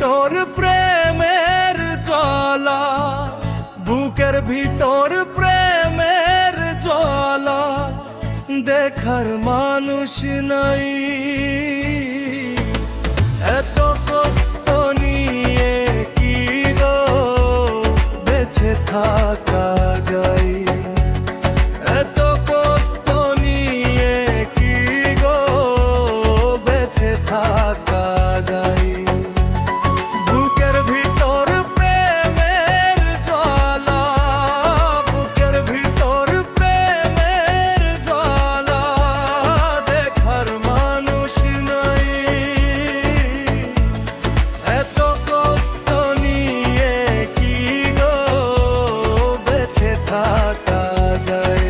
ভিতর প্রেমের জ্বালা, বুকের ভিতর প্রেমের জ্বালা, দেখার মানুষ নাই। এত কষ্ট নিয়ে কি গো বেঁচে থাকা যায়? এত কষ্ট নিয়ে কি গো বেঁচে থাকা যায়? বুকের ভিতর প্রেমের জ্বালা, বুকের ভিতর প্রেমের জ্বালা, দেখার মানুষ নাই। এত কষ্ট নিয়ে কি গো বেঁচে থাকা যায়?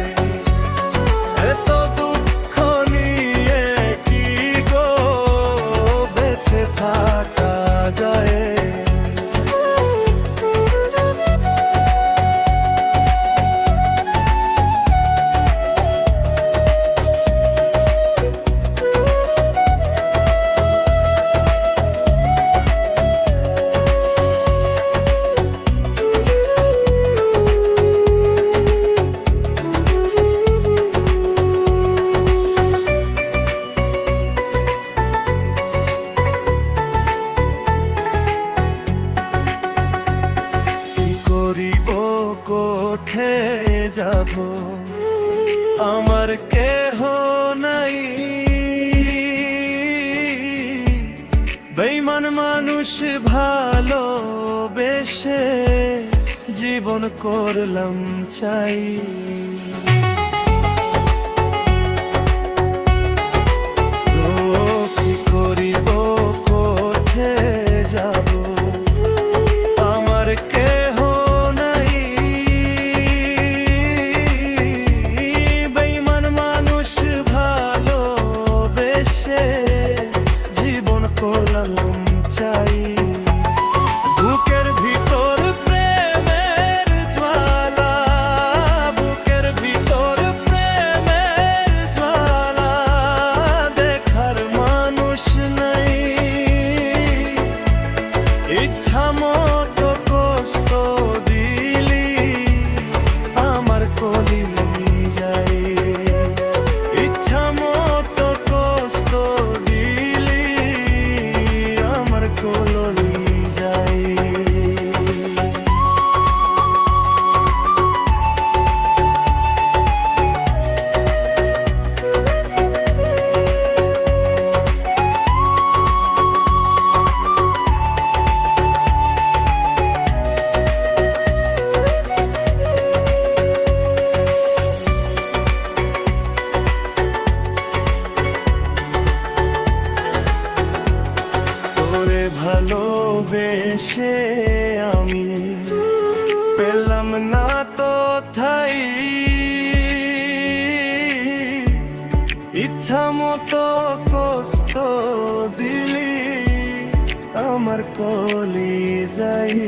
এত দুঃখ নিয়ে কি গো বেঁচে থাকা যায়? কোঠে যাব আমার কেহ নাই, বেঈমান মানুষ ভালোবেসে জীবন করলাম চাই। কি করিব কোঠে যাব আমার কেহ নাই, বেঈমান মানুষ ভালোবেসে জীবন করলাম চাই। বুকের ভিতর প্রেমের জ্বালা, বুকের ভিতর প্রেমের জ্বালা, দেখার মানুষ নাই। ইচ্ছা মতো কষ্ট দিলি আমার কলি যায়, ইচ্ছা মতো কষ্ট দিলি আমার কলি যায়। ভালোবেসে আমি পেলাম না তো ঠাই, ইচ্ছা মতো কষ্ট দিলি আমার কলি যায়।